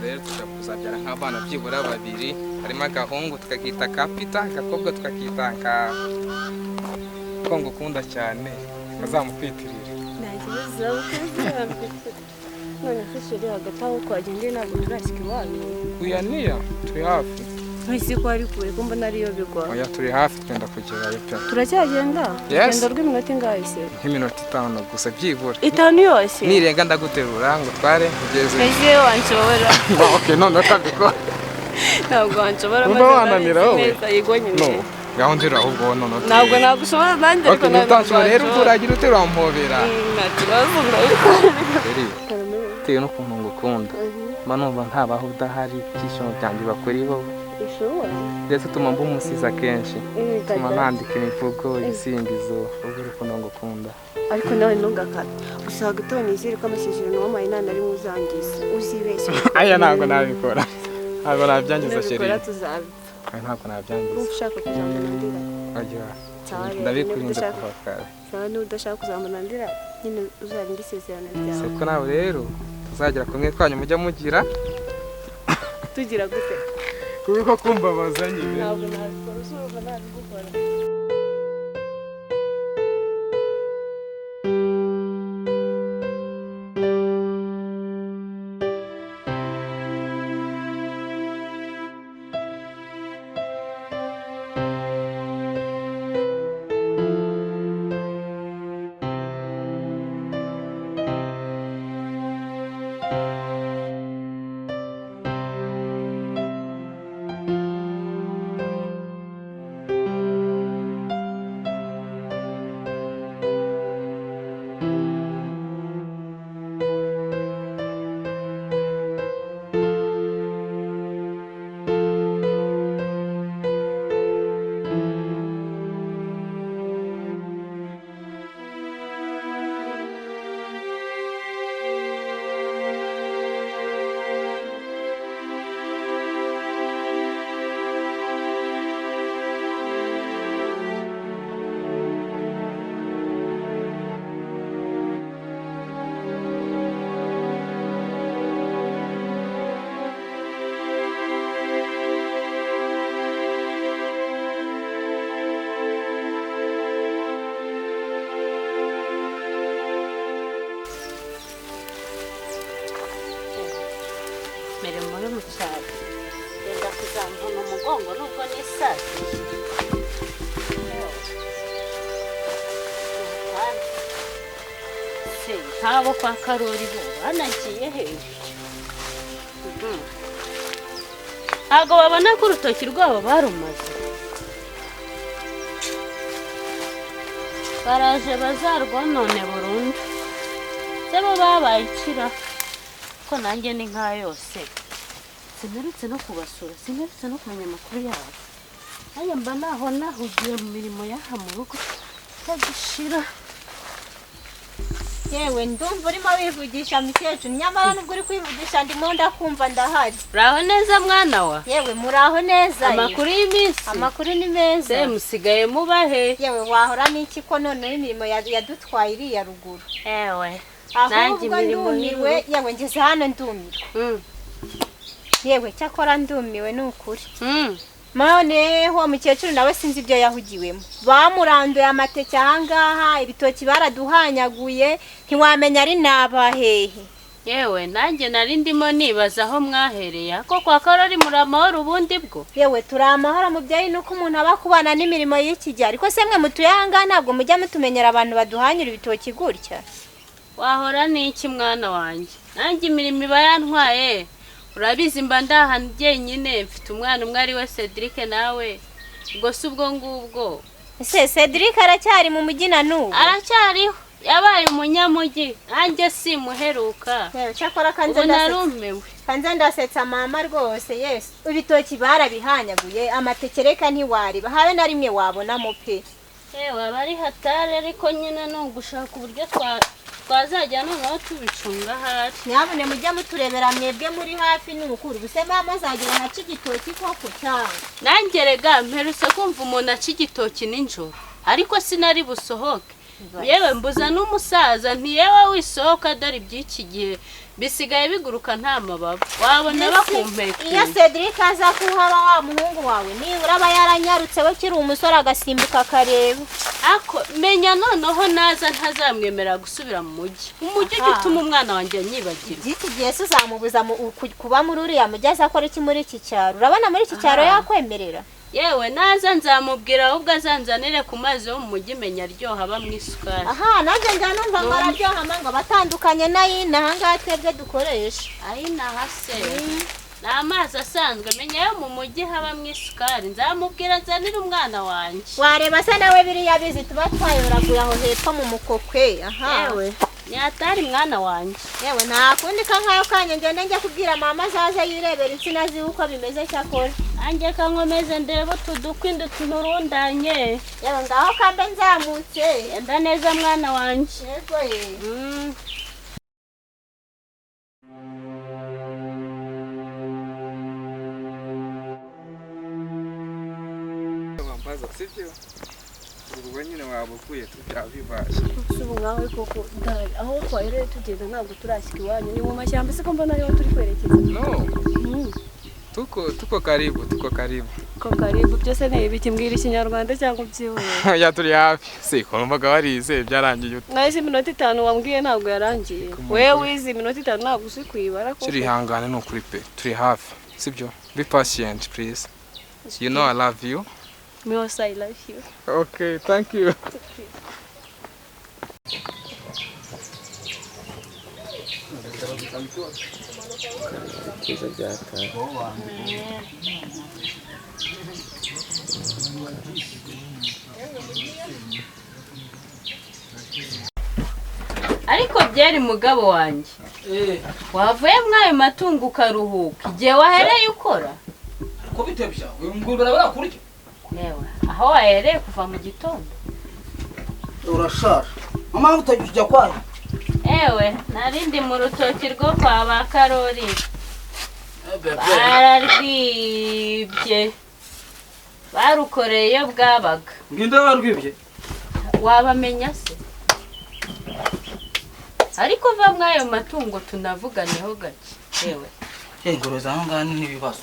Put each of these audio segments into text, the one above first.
rero tuzabyara nk'abana byibura babiri, harimo agahungu tukakita Kapita, agakobwa tukakita ko ngukunda cyane bazamukwitirira. Nta kibazo none se hagati aho twagendeye ntabwo turashyika iwanyu. Uyaniya turi hafi. Ntisi ko ari kure ko mbona ariyo bigwa. Oya turi hafi twenda kugerayo pe. Turacyagenda? Urugendo rw'iminota ingahe se? Nk'iminota 5 gusa byibura. 5 yose? Nirenga ndaguterura ngo tware kugeze. Ese wanshobora. Okay none akabikora. Ntabwo wanshobora maze wananira wowe. Yego nyine. Ngaho ndira ahubwo none. Ntabwo nagushobora nanjye ariko ntabwo rero uragira uterura mpobera. Ntakibazo ndabikora. Tewe no kuntu ngukunda. Manumva ntabaho udahari byishimo byanjye bakuri bo. Ndetse tuma mba umusiza kenshi, tuma nandika imivugo, ibisingizo, urukundo ngukunda. Ariko nawe ntugakate, gusa gutonizere ko amasezerano wamaye nta na rimwe uzangiza, uzibeshye. Aya ntabwo nabikora, ntabwo nabyangiza sheri. Nabikora tuzabipfa. Ntabwo nabyangiza. Ushaka kuzamunandira? Ajya, ndabikurinda kuva kare. Sawa n'udashaka kuzamunandira, nyine uzarinda isezerano ryawe. Seko nawe rero, tuzagera kumwe twanyu mujya mugira. Tugira gute? Kubiko kumbabaza nyine. Ntabwo nabikora, uzuba nabigukora. Meremo y'umucyaro yenda kuzamvuna umugongo nubwo n'isazi se ntabo kwa Karori bo banagiye hejuru ntabwo babona ko urutoki rwabo barumaze baraje bazarwonone burundu se bo babaye ikira ko nanjye ni nka yose sinarutse no kubasura sinarutse no kumenya amakuru yabo nanjye mba naho nahugiye mu mirimo y'aha mu rugo tagishira yewe ndumva urimo wivugisha mukecuru nyamara nubwo uri kwivugisha ndimo ndakumva ndahari. Uraho neza mwana wa? Yewe muraho neza. Amakuru y'iminsi? Amakuru ni meza. Se musigaye mubahe? Yewe wahora n'iki ko none imirimo yadutwaye iriya ruguru. Ewe nanjye imirimo ndumiwe yewe ngeze hano ndumirwa. Yewe cyakora ndumiwe n'ukuri. Maneho mukecuru nawe sinzi ibyo yahugiwemo bamuranduye amateke ahangaha ibitoki baraduhanyaguye ntiwamenya ari nabahehe. Yewe nanjye nari ndimo nibaza aho mwahereye ko kwa Karori muri amahoro ubundi bwo. Yewe turi amahoro mubyeyi nuko umuntu aba kubana n'imirimo y'iki gihe ariko se mwe mutuye ahangaha ntabwo mujya mutumenyera abantu baduhanyura ibitoki gutya. Wahora n'iki mwana wanjye nanjye imirimo iba yantwaye urabizi mba ndahangiye nyine mfite umwana umwe ari we Cedric nawe ubwo se ubwo ngubwo. Ese Cedric aracyari mu mujyi na n'ubu? Aracyariho yabaye umunyamujyi nanjye simuheruka. Cyakora kanze ndasetsa mama rwose yes ibitoki barabihanyaguye amateke reka ntiwariba habe na rimwe wabona mu pe. Yewe bari hatare ariko nyine no gushaka uburyo twazajya noneho tubicunga hafi. Nyabune mujya muturebera mwebwe muri hafi n'ukuri ubuse mama azagira nka cigitoki koko cyangwa nanjye rega mperutse kumva umuntu acigitoki ninjoro ariko sinari busohoke yewe mbuza n'umusaza ntiyewe wisohoka dore by'iki gihe bisigaye biguruka nta mababa wabona bakumpeka iyo Cedric aza kuhaba wa muhungu wawe nibura aba yaranyarutse we kiri umusore agasimbuka akareba ako menya noneho naza ntazamwemera gusubira mu mujyi gituma umwana wanjye anyibagirwa iki gihe se uzamubuza kuba muri uriya mugezi akora iki muri iki cyaro urabona muri iki cyaro yakwemerera yewe naza nzamubwira ahubwo azanzanire ku mazi yo mu mujyi menya aryoha bamwisukari nanjye njya numva ngo araryoha ngo batandukanye n'ayina ahangaha twebwe dukoresha ayinaha se ni amazi asanzwe menya yo mu mujyi haba mwisukari nzamubwira nzanire umwana wanjye wareba se nawe biriya bizi tuba twayoraguye aho hepfo mu mukokwe yewe nyatari mwana wanjye yewe nta kundi kankayo kanya ngende njya kubwira mama azaze yirebera insina ziwe uko bimeze cyakora anjye kankomeze ndebe utudukwi nturundanye yewe ngaho kambe nzamutse enda neza mwana wanjye yego ye ubwo nyine wabukuye tubyabibashye ubu ngaho koko ndari aho twahereye tugenda ntabwo turashyika iwanyu ni mu mashyamba se ko mbona ariho turi kwerekeza tuko karibu ko karibu byose ni ibiki mbwira ikinyarwanda cyangwa byihoreye ya turi hafi se ko numvaga warize byarangiye nahise iminota 5 wambwiye ntabwo yarangiye wewe wize iminota 5 ntabwo uzi kwibara ko turi hangane no kuri pe turi hafi sibyo be patient please you know I love you. Me also I love you. Okay, thank you. ariko byari mugabo wanjye wavuye mwayo matungo ukaruhuka igihe wahereye ukora ko bitebya uyu ngurubara barakurya yewe aho wahereye kuva mu gitondo urashara mama utajya kwayo ewe narindi mu rutoki rwo kwa ba Karori bararwibye barukoreye iyo bwabaga nginde barwibye wabamenya se ariko va mwayo matungo tunavuganeho gake yewe ingoro zangana n'ibibazo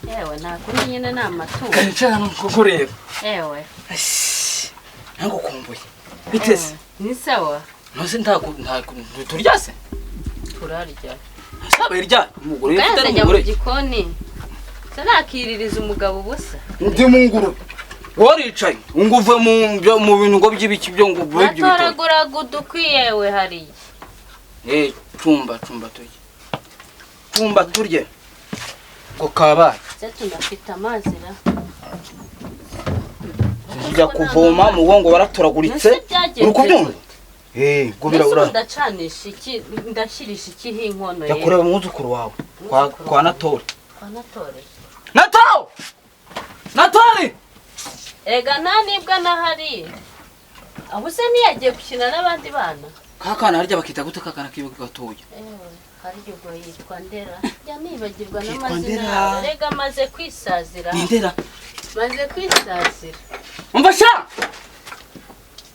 yewe nakuri nyine na matungo cyane kukureba yewe nango kumbuye bitese ni sawa nose ntago turyase turarya sabe irya umugore ufite umugore gikoni sanakiririza umugabo busa ndi mu nguru waricaye unguve mu bintu ngo by'ibiki byo ngo bwe by'ibito atoragura gudukwiyewe hari cumba turye ngo kabaye zetu ndafite amazi ra njya kuvoma mu ngo baraturaguritse uri kubyumva ngo birabura ndacanisha iki ndashirisha iki hinkono ye yakureba umuzukuru wawe kwa Natore Natore ega nta nibwa nahari aho se niyagiye gukina n'abandi bana kakana harya bakita gute kakana kibe gatoya hari ubwo yitwa Ndera yanibagirwa n'amazina rega maze kwisazira Ndera maze kwisazira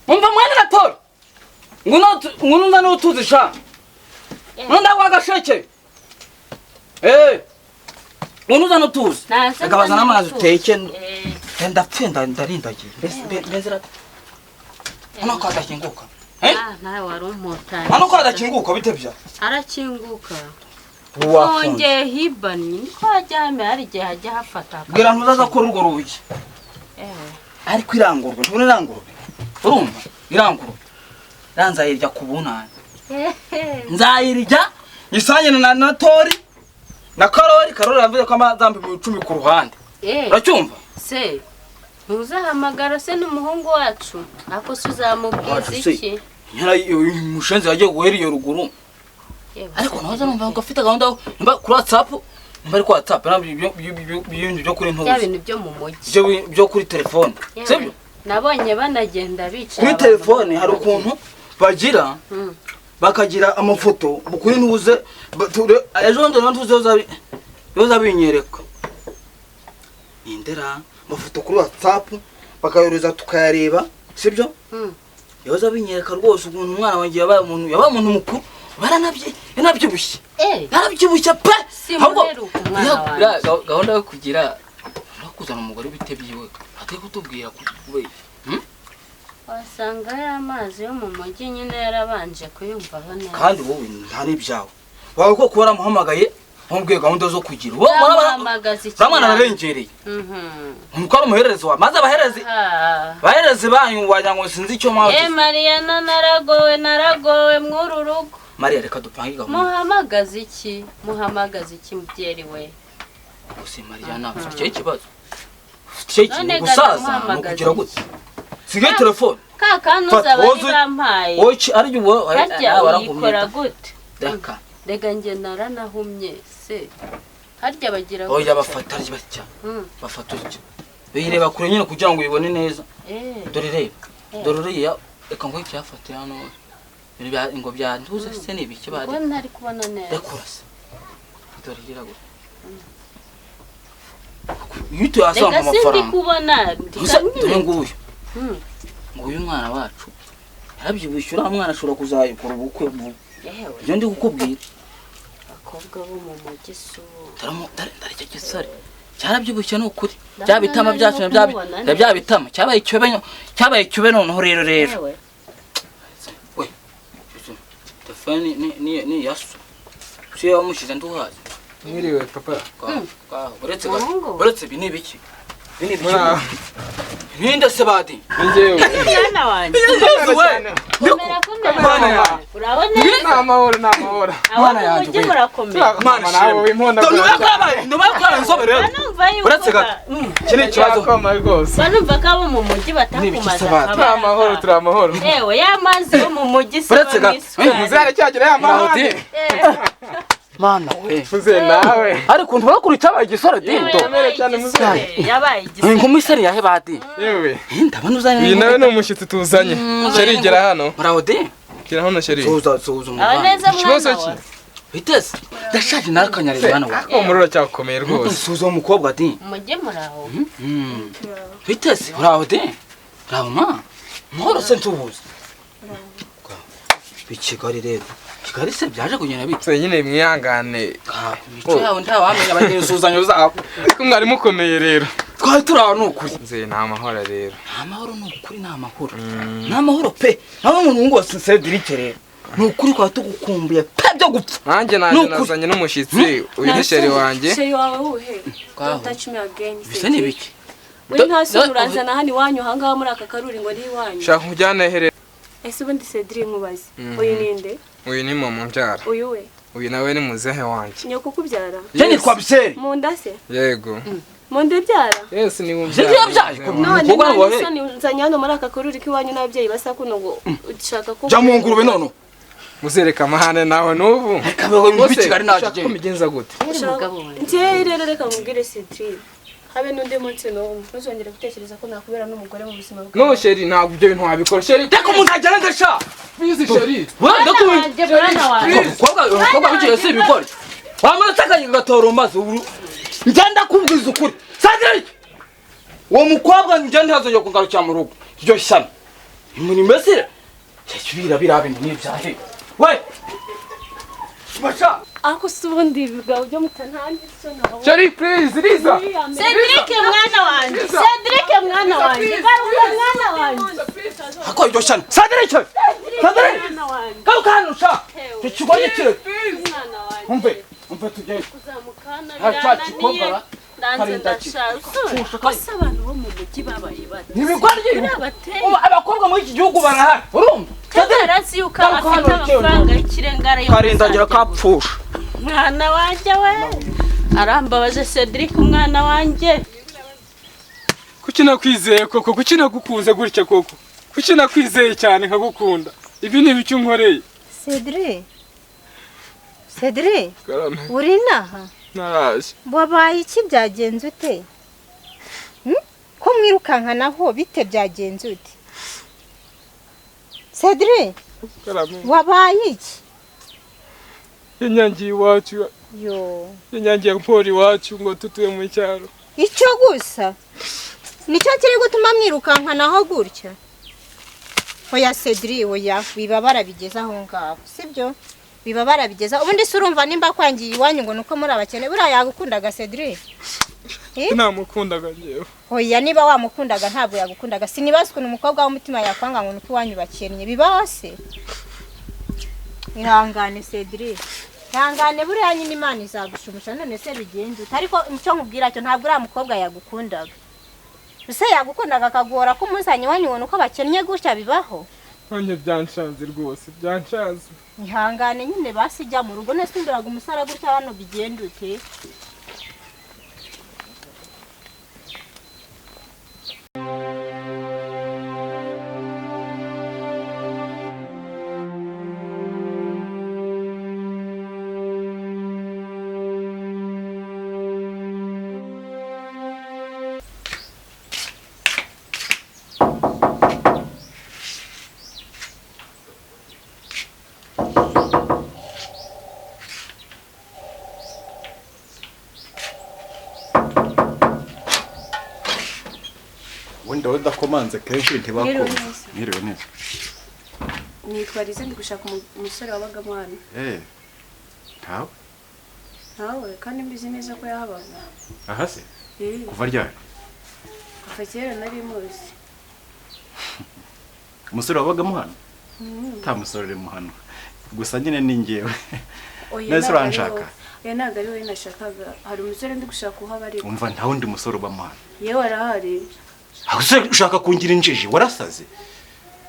umva mwana Natore nguno nda n'utuzi sha nunda kwagasheke nguno nda n'utuzi akabaza n'amazi uteke ndapfenda ndarindagiye mbese hano ko adakinguka nawe wari umutanye hano ko adakinguka bitebya arakinguka wongeye hibani niko hajyame hari igihe hajya hafata bwira ntuzaza kora urwo rugi ariko irangurwe ntubone irangurwe urumva irangurwe ranzayirya ku bunani nzayirya isanye na Natore na Karori yambiye ko amazambi mu 10 ku ruhande uracyumva se ntuzahamagara se n'umuhungu wacu ako suzamubwiza iki nyara mushenzi yagiye guhera iyo ruguru ariko naza numva ngo afite gahunda mba kuri WhatsApp mba ari ku WhatsApp byo kuri ntuzi bya bintu byo mu mujyi byo kuri telefone sibyo nabonye banagenda bicara kuri telefone hari ukuntu bagira bakagira amafoto kuri ntuze ejo ndo ntuze yoza binyereka Ndera amafoto kuri WhatsApp bakayoreza tukayareba sibyo yoza binyereka rwose ukuntu umwana wanjye yabaye umuntu mukuru yanabyibushye yarabyibushye pe gahunda yo kugira no kuzana umugore bitebiwe atari kutubwira kubera wasanga y'amazi yo mu mujyi nyine yarabanje kuyumvaho neza kandi wowe ntari byawe wawe ko kuba ramuhamagaye ntumbwiye gahunda zo kugira uwo mwana ararengereye umukora umuhererezi wa maze abaherezi banyu wagira ngo sinzi icyo mpamvu Mariana naragowe mw'uru rugo Maria reka dupange gahunda muhamagaze iki mubyeri we gusa Mariana afite ikibazo gusaza no kugira gute sige telefone kakanuza bari bampaye ochi ari uwo barakora gute rega nge naranahumye se harya bagira oya bafata ari batya bafata iki bireba kure nyine kugira ngo ubibone neza dore rero reka ngo icyafata hano ngo byanduze se ni biki bari ngo ntari kubona neza rekurase dore gira gute yuto asanga amafaranga reka kubona dore nguyu mwana wacu yarabyibwishyura umwana ashobora kuzayikora ubukwe byo ndi kukubwira abakobwa bo mu mujyi dore icyo gisore cyarabyibushye ni ukuri bya bitama byacu bya bitama cyabaye icyube noneho rero we telefone ni yaso siyo wamushyize nduhazi mwiriwe papa uretse ibi ni ibiki ninde se badi njyewe mwana wanjye urabona mwana yanjye ujye murakomera mama nawe wimponda nduma yakora nsobere uretse gato kiri kibazo banumva ko abo mu mujyi batakumaza turi amahoro yewe y'amazi yo mu mujyi se uretse gato muzere cyagira y'amahoro mana we muze nawe ariko ntubakuru cyabaye igisore dindo yabaye igisore inkumi seri yahe badi yewe ndabona uzanye iyi nawe ni umushyitsi tuzanye sheri gera hano bravo de gera hano sheri suza abaneza ikibazo ki biteze ndashaje narakanyarira hano ko umuriro cyakomeye rwose suza umukobwa di mujye muraho biteze bravo de bravo ma mahoro se ntubuze bikigali rero Kigali se byaje kugenda bitse nyine mwihangane mico yawe ntawamenya abanyesuzanyo zabo ko mwari mukomeye rero twari turaho n'ukuri nze nta mahoro rero nta mahoro n'ukuri nta mahoro pe nawe umuntu ngo Cedric rero n'ukuri kwa tugukumbuye pe byo gupfa nanjye nazanye n'umushyitsi uyu ni sheri wanjye sheri wawe uhe touch me again bise ni biki we ntase uranzana hano iwanyu hangaha muri aka karuri ngo ni iwanyu shaka kujyana here ese ubundi Cedric nkubaze uyu ninde uyu ni mama mbyara uyu we uyu nawe ni muzehe wanjye nyoko kubyara jeni kwa biseri mu nda se yego mu nda byara yes ni jeni yabyaye none nani nzanye hano muri aka karuri k'iwanyu n'ababyeyi basa kuno ngo ushaka ko jya mu ngurube none muzereka amahane nawe n'ubu reka bewe mu Kigali naje ko migenza gute njye rero reka mubwire Cedric habe n'undi munsi n'umwe ntuzongere gutekereza ko nakubera n'umugore mu buzima bwawe no sheri ntabwo ibyo bintu wabikora sheri reka umuntu agera ndasha bizi sheri umukobwa w'igihe si ibikora wamutakanye gatora maze ngenda kubwiza ukuri Cedric uwo mukobwa ngenda hazongera kugarukira mu rugo iryo shyano muri mesire cyubira birabe n'ibyahe we basha ako subundi bigabo byo mutanandi so naho sheri please Liza Cedric mwana wanjye mwana wanjye ako iryo shyano Cedric kanuka tukigoye kire umve tujye kuzamukana birananiye ndanze ndashaka basa abantu bo mu mujyi babaye bati nibigwarye abakobwa muri iki gihugu barahari urumva Kadarasi yuko afite amafaranga y'ikirengara yo karindagira kapfusha mwana wanjye we arambabaje Cedric umwana wanjye kuki nakwizeye koko kuki nagukunze gutya koko kuki nakwizeye cyane nkagukunda ibi ni ibiki unkoreye Cedric uri naha naraje wabaye iki byagenze ute ko mwirukankanaho bite byagenze ute Cedric wabaye iki yanyangiye iwacu yanyangiye mpori iwacu ngo tutuye mu cyaro icyo gusa nicyo kiri gutuma mwirukankanaho gutya oya Cedric oya wiba barabigeze aho ngaho sibyo biba barabigeza ubundi se urumva nimba kwangiye iwanyu ngo nuko muri abakene buriya yagukundaga Cedric namukundaga njyewe oya niba wamukundaga ntabwo yagukundaga sinibaza ukuntu umukobwa w'umutima yakwanga ngo nuko iwanyu bakennye bibaho se ihangane Cedric ihangane buriya nyine Imana izagushumusha none se bigenze ariko icyo nkubwira cyo ntabwo uriya mukobwa yagukundaga ese yagukundaga akagora ko umuzanye iwanyu ngo nuko bakennye gutya bibaho none byanshanze rwose byanshanze ihangane nyine basijya mu rugo nese nduraga umusara gutya hano bigendute Wenda udakomanze kenshi ntibakumva. Mwiriwe neza. Nitwarize ndi gushaka umusore wabagamo hano. Ntawe? Ntawe kandi mbizi neza ko yahabaga. Aha se? Kuva ryari? Kuva kera nari muzi. Umusore wabagamo hano? Nta musore uri mu hano. Gusa nyine ni njyewe. Nese uranshaka? Oya ntabwo ari we nashakaga. Hari umusore ndi gushaka uhaba ariko. Umva nta wundi musore uba mu hano. Yewe arahari. Ushaka kungira injiji warasaze?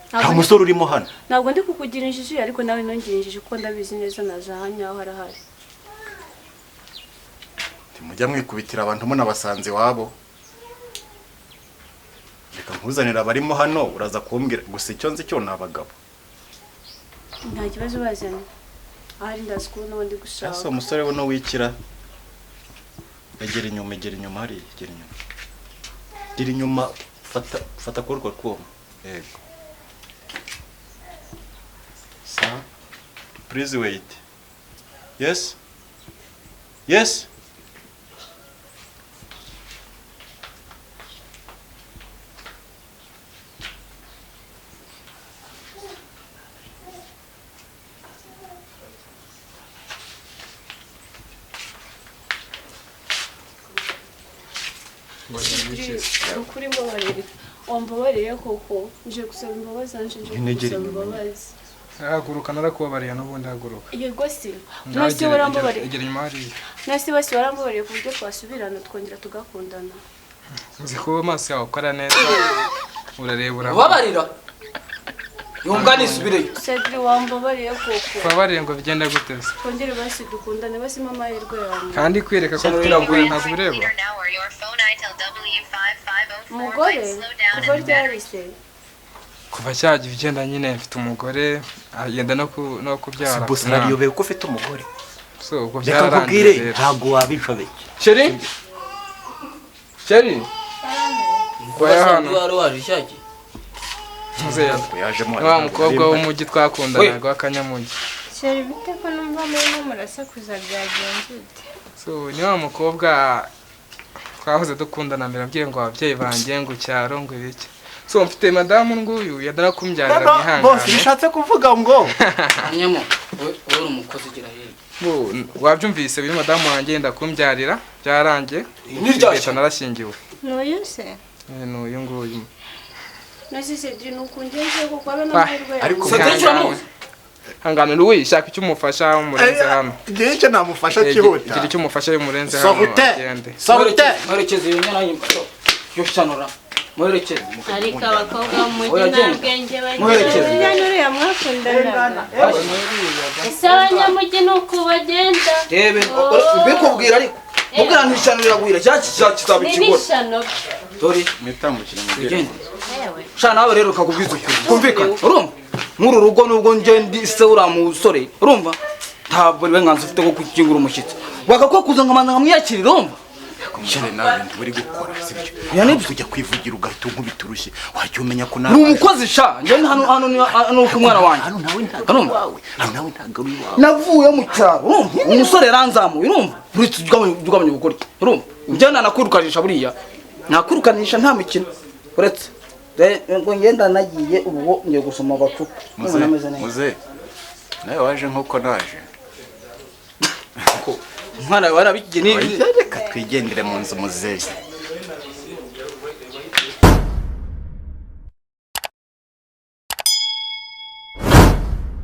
Nta musore urimo hano. Ntabwo ndi kukugira injiji ariko nawe nongira injiji kuko ndabizi neza najahanya aho arahari. Timujya mwikubitira abantu munabasanze wabo. Reka nkuzanira abarimo hano uraza kumbwira gusa icyo nzi cyo nabagabo. Nta kibazo bazanye. Ahari ndazi ko n'undi gushaka. Asa umusore we no wikira. Egera inyuma hari egera inyuma. Gira inyuma fata korwa kwoma. Yego. Sir, please wait. Yes? Yes? Ukuri mbabarire. Wambabarire koko. Nje gusaba imbabazi anje nje gusaba imbabazi. haguruka narakubabariye n'ubundi haguruka Yego se. Nasi warambabariye. Egera inyuma hari. Nasi basi warambabariye ku buryo twasubirana twongera tugakundana. Uzi ko amaso yawe akora neza urareba Ubabarira. Yumva nisubireyo. Cedric wambabariye koko. Twabariye ngo bigenda gute se Twongere basi dukundane basi mama yerwe yawe. kandi kwereka ko twiraguye ntabwo bireba Umugore uko ryari se? kuva cyagiye ugenda nyine mfite umugore yenda no kubyara Boss nariyobeye ko ufite umugore. so ubwo Reka nkubwire byararangiye ntago wabishobeye. Sheri Waya hano Wari waje shaki. muzeya Yajemo wa mukobwa w'umujyi twakundanaga w'akanyamugi Sheri bite ko numva muri murasakuza byagenze ute so ni wa mukobwa twahoze dukundana mbere abwiye ngo ababyeyi banjye ngo cyaro ngo ibiki so mfite madamu nguyu yadara kumbyarira Boss mwihangane bishatse kuvuga ngo Anyamo, uri umukozi gira heri. wabyumvise biri madamu wanjye yenda kumbyarira byarangiye N'iryashya narashyingiwe n'uyu se n'uyu nguyu Nasi Cedric nukungenje ko kwabe n'amahirwe. ariko hangana n'uwi shaka icyo umufasha umurenze hano igihe cyo namufasha kihuta. igira icyo umufasha umurenze hano Sorute. Mwerekeze iyo nyana y'imbato. Yo cyanura. Mwerekeze. ariko abakobwa mu bwenge Mwerekeze. Uriya n'uriya mwakundanaga ese abanyamujyi nuko bagenda Rebe, mbikubwira ariko. Mubwira ntishanura guhira cyakizaba ni ikigora. n'ishano Dore Mitambukira mu igende. Shana nawe rero ukakubwiza ukuri. Kumvikana. Urumva? Muri urugo nubwo nje ndi se ura musore. Urumva? Ntabwo uburenganzira ufite bwo kukingura umushyitsi. Wakakwa kuza ngamanza nkamwiyakirira urumva? Cyane nawe bintu buri gukora sibyo. Ya nibyo Kujya kwivugira ugahita unkubita urushyi. Wajya umenya ko Ni nawe umukozi sha. Nje hano ku mwana wanjye. hano nawe ntago wawe. Hano nawe ntago ari wawe. Navuye mu cyaro. Urumva? Umusore yaranzamuye urumva? Uretse ugabanya gukora iki? Urumva? Nje nakwirukanisha buriya. Nakwirukanisha nta mikino. Uretse ngo ngenda nagiye ubu ngiye gusoma abacupa. Muze. nawe waje nk'uko naje umwana wawe warabigiye reka twigendere mu nzu muzehe